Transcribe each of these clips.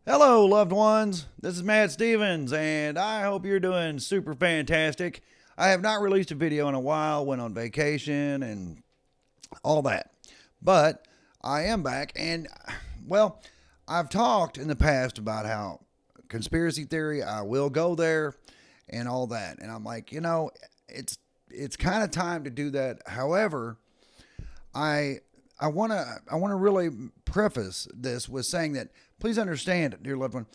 Hello, loved ones. This is Matt Stevens, and I hope you're doing super fantastic. I have not released a video in a while, went on vacation and all that. But I am back, and well, I've talked in the past about how conspiracy theory, I will go there and all that. And I'm like, it's kind of time to do that. However, I I want to really preface this with saying that please understand, dear loved one,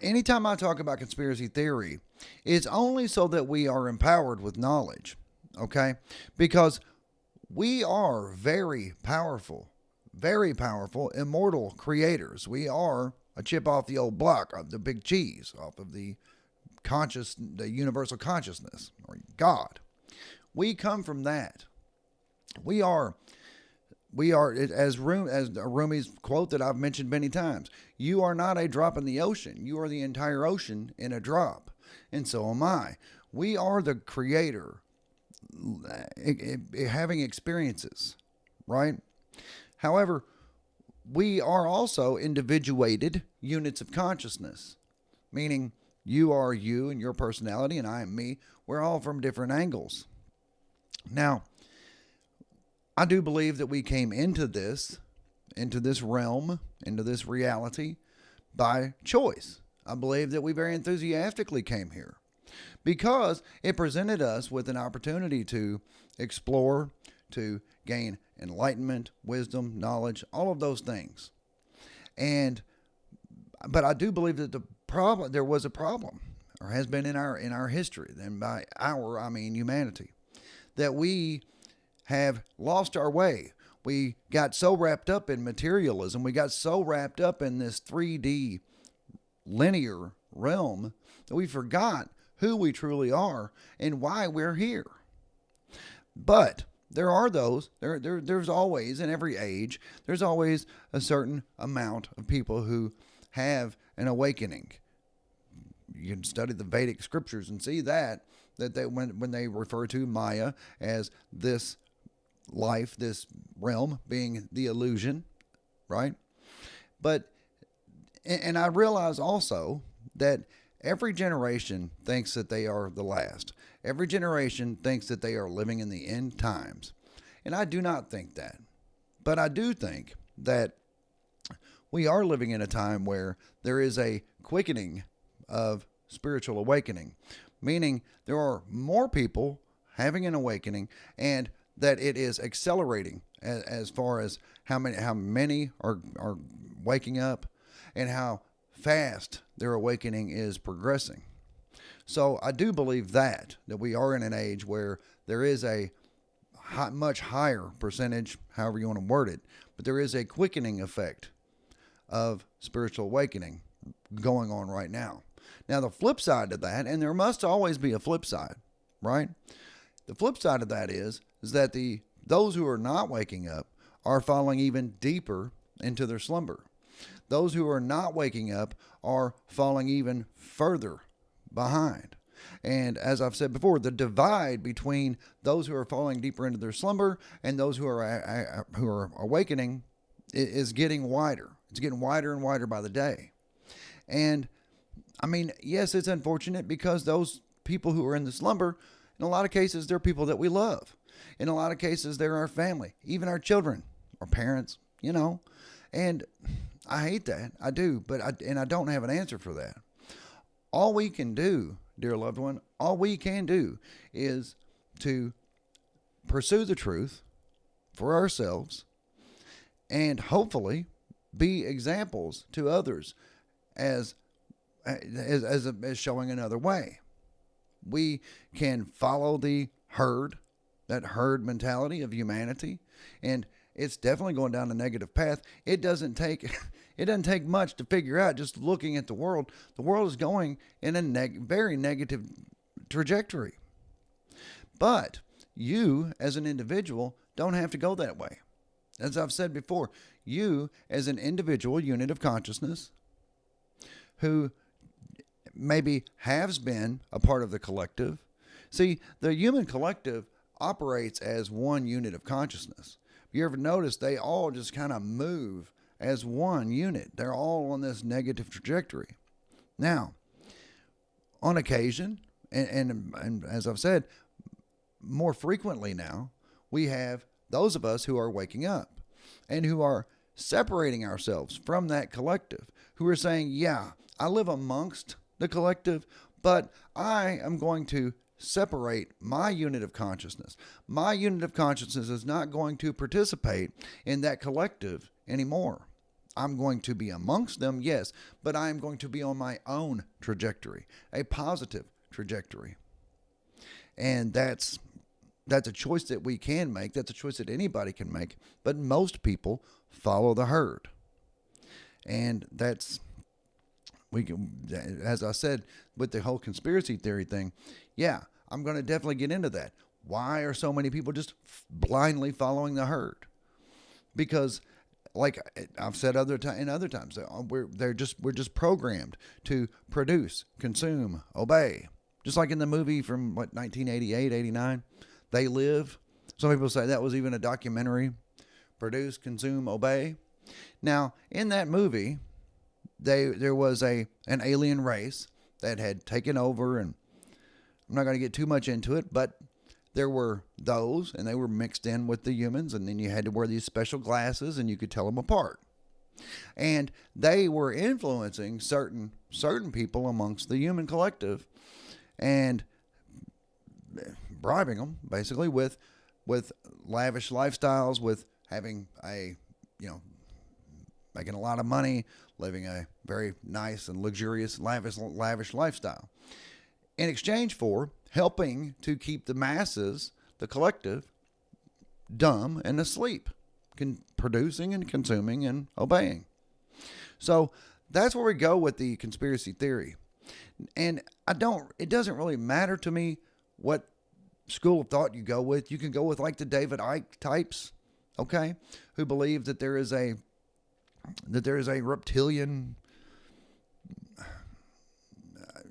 anytime I talk about conspiracy theory, it's only so that we are empowered with knowledge, okay? Because we are very powerful, immortal creators. We are a chip off the old block of the big cheese, off of the universal consciousness, or God. We come from that. We are as Rumi's quote that I've mentioned many times. You are not a drop in the ocean. You are the entire ocean in a drop, and so am I. We are the creator, having experiences, right? However, we are also individuated units of consciousness, meaning you are you and your personality, and I am me. We're all from different angles. Now, I do believe that we came into this realm, into this reality by choice. I believe that we very enthusiastically came here because it presented us with an opportunity to explore, to gain enlightenment, wisdom, knowledge, all of those things. And but I do believe that there was a problem, or has been in our history, and by our I mean humanity, that we have lost our way. We got so wrapped up in materialism, we got so wrapped up in this 3D linear realm that we forgot who we truly are and why we're here. But there are those, there's always, in every age, there's always a certain amount of people who have an awakening. You can study the Vedic scriptures and see that they when they refer to Maya as this life, this realm being the illusion, right? But and I realize also that every generation thinks that they are the last. Every generation thinks that they are living in the end times. And I do not think that. But I do think that we are living in a time where there is a quickening of spiritual awakening, meaning there are more people having an awakening, and that it is accelerating as far as how many are waking up and how fast their awakening is progressing. So I do believe that we are in an age where there is a much higher percentage, however you want to word it, but there is a quickening effect of spiritual awakening going on right now. Now, the flip side to that, and there must always be a flip side, right? The flip side of that is that those who are not waking up are falling even deeper into their slumber. Those who are not waking up are falling even further behind. And as I've said before, the divide between those who are falling deeper into their slumber and those who are awakening is getting wider. It's getting wider and wider by the day. And I mean, yes, it's unfortunate because those people who are in the slumber, in a lot of cases, they're people that we love. In a lot of cases, they're our family, even our children, our parents, And I hate that. I do, but I don't have an answer for that. All we can do, dear loved one, all we can do is to pursue the truth for ourselves and hopefully be examples to others as as showing another way. We can follow the herd, that herd mentality of humanity, and it's definitely going down a negative path. It doesn't take much to figure out just looking at the world. The world is going in a very negative trajectory. But you as an individual don't have to go that way. As I've said before, you as an individual unit of consciousness who maybe has been a part of the collective. See, the human collective operates as one unit of consciousness. You ever notice they all just kind of move as one unit. They're all on this negative trajectory. Now, on occasion, and as I've said, more frequently now, we have those of us who are waking up and who are separating ourselves from that collective, who are saying, yeah, I live amongst the collective, but I am going to separate my unit of consciousness. My unit of consciousness is not going to participate in that collective anymore. I'm going to be amongst them, yes, but I am going to be on my own trajectory, a positive trajectory. And that's a choice that we can make. That's a choice that anybody can make. But most people follow the herd. And as I said, with the whole conspiracy theory thing, yeah, I'm going to definitely get into that. Why are so many people just blindly following the herd? Because, like I've said in other times, we're just programmed to produce, consume, obey. Just like in the movie from 1988, 89, They Live. Some people say that was even a documentary. Produce, consume, obey. Now, in that movie, there was an alien race that had taken over, and I'm not going to get too much into it, but there were those, and they were mixed in with the humans, and then you had to wear these special glasses, and you could tell them apart. And they were influencing certain people amongst the human collective, and bribing them basically with lavish lifestyles, with having making a lot of money, living a very nice and luxurious, lavish lifestyle, in exchange for helping to keep the masses, the collective, dumb and asleep, producing and consuming and obeying. So that's where we go with the conspiracy theory. And it doesn't really matter to me what school of thought you go with. You can go with like the David Icke types, okay, who believe that there is a reptilian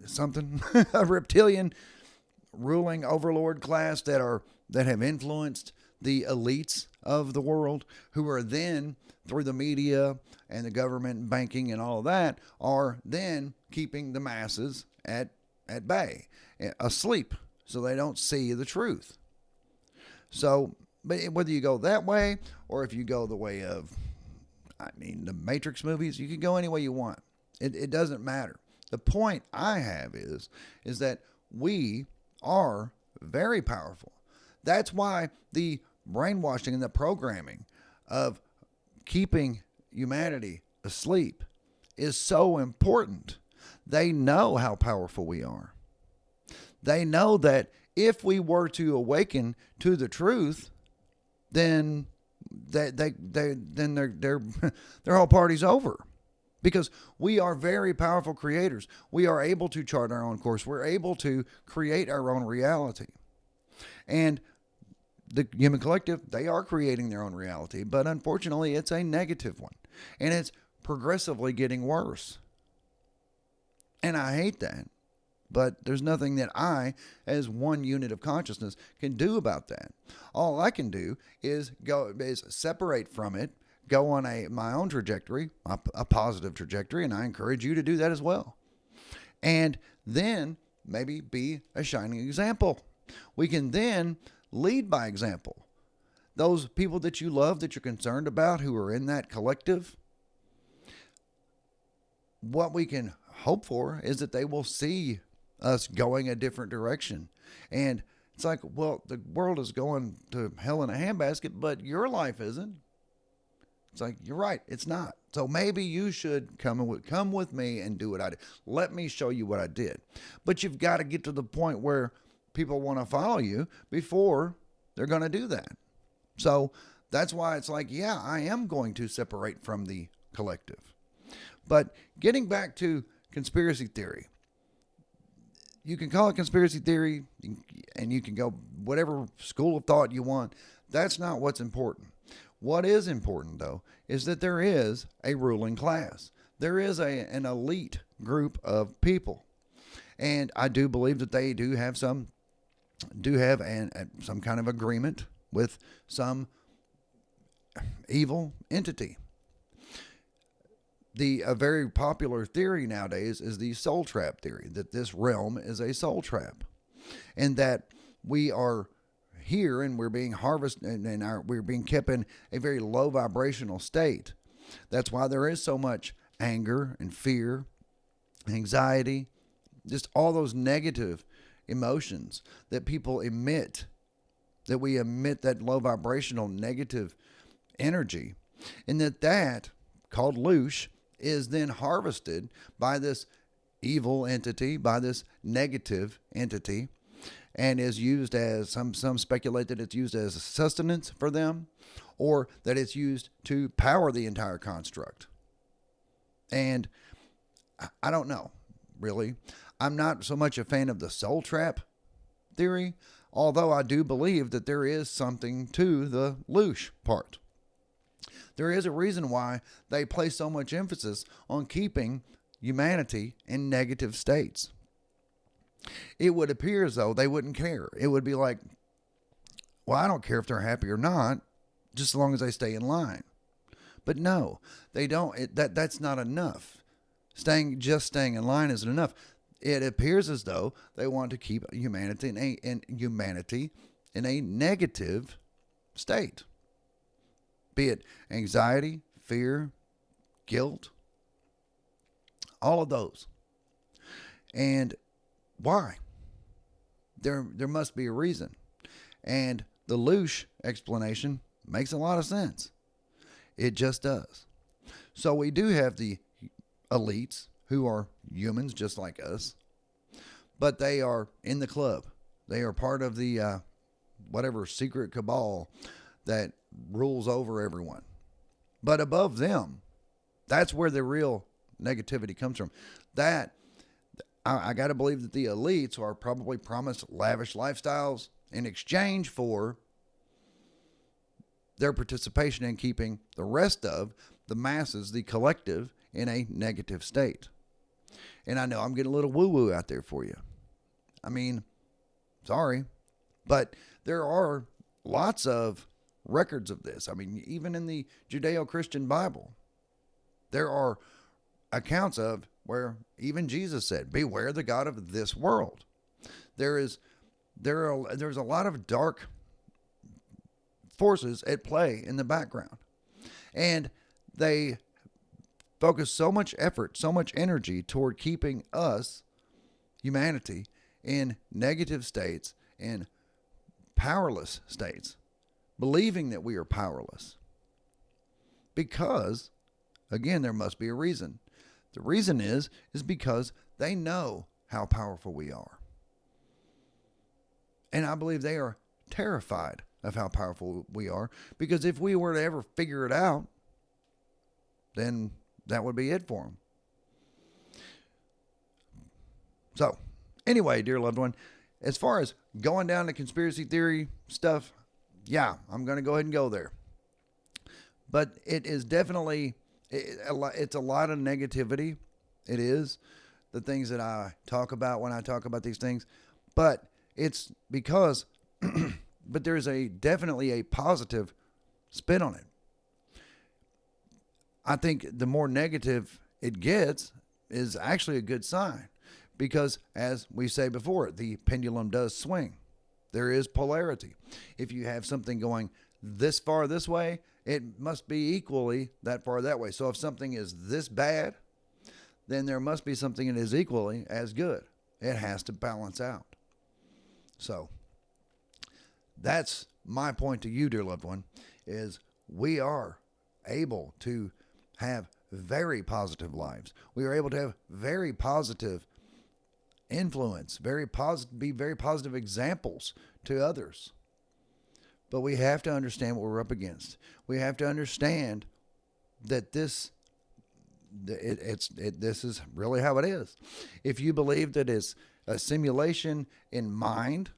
something, a reptilian ruling overlord class that have influenced the elites of the world, who are then, through the media and the government and banking and all of that, are then keeping the masses at bay, asleep, so they don't see the truth. So, but whether you go that way or if you go the way of, the Matrix movies, you can go any way you want. It doesn't matter. The point I have is that we are very powerful. That's why the brainwashing and the programming of keeping humanity asleep is so important. They know how powerful we are. They know that if we were to awaken to the truth, then their whole party's over. Because we are very powerful creators. We are able to chart our own course. We're able to create our own reality. And the human collective, they are creating their own reality, but unfortunately it's a negative one. And it's progressively getting worse. And I hate that. But there's nothing that I, as one unit of consciousness, can do about that. All I can do is separate from it, go on my own trajectory, a positive trajectory, and I encourage you to do that as well. And then maybe be a shining example. We can then lead by example. Those people that you love, that you're concerned about, who are in that collective, what we can hope for is that they will see us going a different direction. And it's like, well, the world is going to hell in a handbasket, but your life isn't. It's like, you're right, it's not. So maybe you should come with me and do what I did. Let me show you what I did. But you've got to get to the point where people want to follow you before they're going to do that. So that's why it's like, yeah, I am going to separate from the collective. But getting back to conspiracy theory, you can call it conspiracy theory and you can go whatever school of thought you want. That's not what's important. What is important, though, is that there is a ruling class. There is an elite group of people. And I do believe that they do have some kind of agreement with some evil entity. A very popular theory nowadays is the soul trap theory, that this realm is a soul trap, and that we are here and we're being harvested and we're being kept in a very low vibrational state. That's why there is so much anger and fear, anxiety, just all those negative emotions that people emit, that we emit that low vibrational negative energy, and that called loosh is then harvested by this evil entity, by this negative entity, and is used as some speculate that it's used as sustenance for them, or that it's used to power the entire construct. And I don't know, really. I'm not so much a fan of the soul trap theory, although I do believe that there is something to the loosh part. There is a reason why they place so much emphasis on keeping humanity in negative states. It would appear as though they wouldn't care. It would be like, well, I don't care if they're happy or not, just as long as they stay in line. But no, they don't. That's not enough. Staying in line isn't enough. It appears as though they want to keep humanity in a negative state. Be it anxiety, fear, guilt, all of those. And why? There must be a reason. And the loosh explanation makes a lot of sense. It just does. So we do have the elites who are humans just like us, but they are in the club. They are part of the whatever secret cabal that rules over everyone. But above them, that's where the real negativity comes from. That I got to believe that the elites are probably promised lavish lifestyles in exchange for their participation in keeping the rest of the masses, the collective, in a negative state. And I know I'm getting a little woo-woo out there for you. I mean, sorry, but there are lots of records of this. I mean, even in the Judeo-Christian Bible, there are accounts of where even Jesus said, beware the God of this world. There's a lot of dark forces at play in the background. And they focus so much effort, so much energy toward keeping us, humanity, in negative states, in powerless states, believing that we are powerless. Because, again, there must be a reason. The reason is because they know how powerful we are. And I believe they are terrified of how powerful we are, because if we were to ever figure it out, then that would be it for them. So, anyway, dear loved one, as far as going down to conspiracy theory stuff, yeah, I'm going to go ahead and go there. But it is definitely, it's a lot of negativity. It is the things that I talk about when I talk about these things. But it's because, but there's definitely a positive spin on it. I think the more negative it gets is actually a good sign, because as we say before, the pendulum does swing. There is polarity. If you have something going this far this way, it must be equally that far that way. So if something is this bad, then there must be something that is equally as good. It has to balance out. So that's my point to you, dear loved one, is we are able to have very positive lives. We are able to have very positive influence, be very positive examples to others. But we have to understand what we're up against. We have to understand that this is really how it is. If you believe that it's a simulation in mind,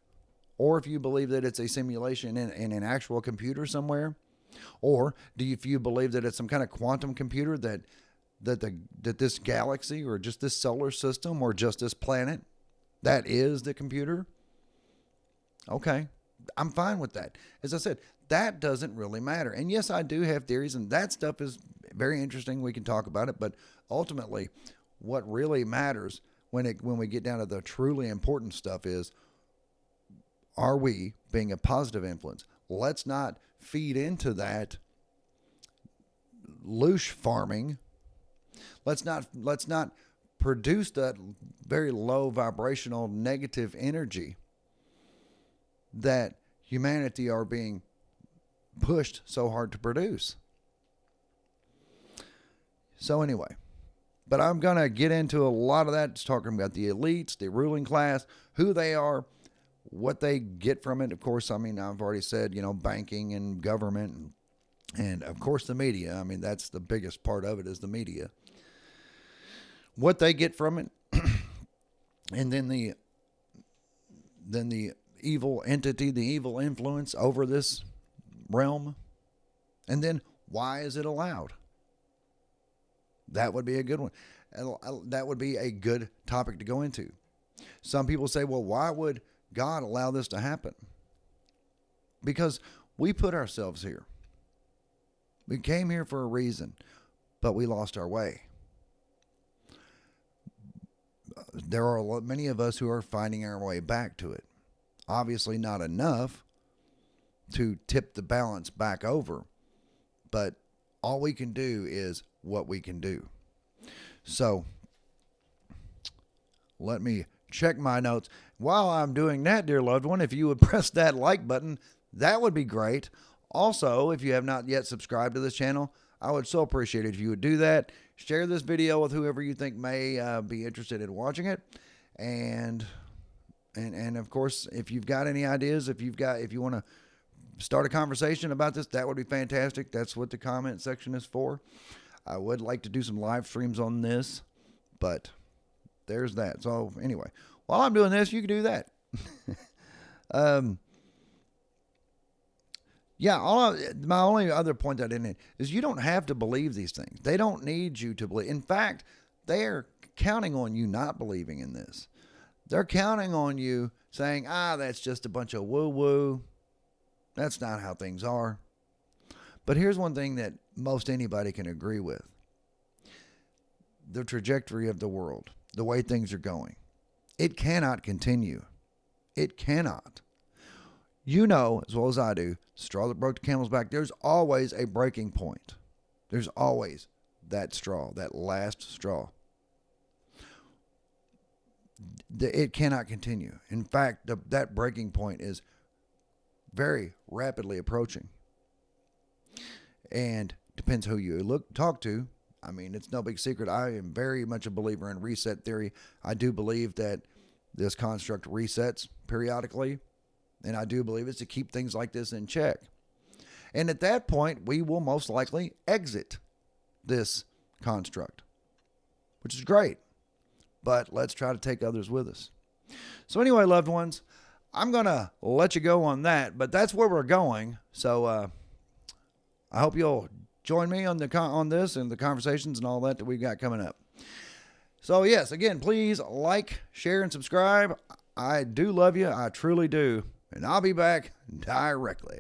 or if you believe that it's a simulation in an actual computer somewhere, or if you believe that it's some kind of quantum computer that this galaxy or just this solar system or just this planet, that is the computer, okay, I'm fine with that. As I said, that doesn't really matter. And yes, I do have theories, and that stuff is very interesting. We can talk about it, but ultimately, what really matters when we get down to the truly important stuff is, are we being a positive influence? Let's not feed into that loosh farming. Let's not produce that very low vibrational negative energy that humanity are being pushed so hard to produce. So anyway, but I'm going to get into a lot of that, just talking about the elites, the ruling class, who they are, what they get from it. Of course, I mean, I've already said, banking and government and of course the media. I mean, that's the biggest part of it, is the media. What they get from it, and then the evil entity, the evil influence over this realm, and then why is it allowed? That would be a good one. That would be a good topic to go into. Some people say, well, why would God allow this to happen? Because we put ourselves here. We came here for a reason, but we lost our way. There are many of us who are finding our way back to it. Obviously not enough to tip the balance back over, but all we can do is what we can do. So let me check my notes. While I'm doing that, dear loved one, if you would press that like button, that would be great. Also, if you have not yet subscribed to this channel, I would so appreciate it if you would do that. Share this video with whoever you think may be interested in watching it. And of course, if you've got any ideas, if you want to start a conversation about this, that would be fantastic. That's what the comment section is for. I would like to do some live streams on this, but there's that. So anyway, while I'm doing this, you can do that. My only other point that I didn't hit is you don't have to believe these things. They don't need you to believe. In fact, they're counting on you not believing in this. They're counting on you saying, that's just a bunch of woo-woo. That's not how things are. But here's one thing that most anybody can agree with. The trajectory of the world, the way things are going, it cannot continue. It cannot. You know as well as I do, straw that broke the camel's back, there's always a breaking point. There's always that straw, that last straw. It cannot continue. In fact, that breaking point is very rapidly approaching. And depends who you talk to. I mean, it's no big secret. I am very much a believer in reset theory. I do believe that this construct resets periodically. And I do believe it's to keep things like this in check. And at that point, we will most likely exit this construct, which is great. But let's try to take others with us. So anyway, loved ones, I'm going to let you go on that, but that's where we're going. So I hope you'll join me on this and the conversations and all that we've got coming up. So yes, again, please like, share, and subscribe. I do love you. I truly do. And I'll be back directly.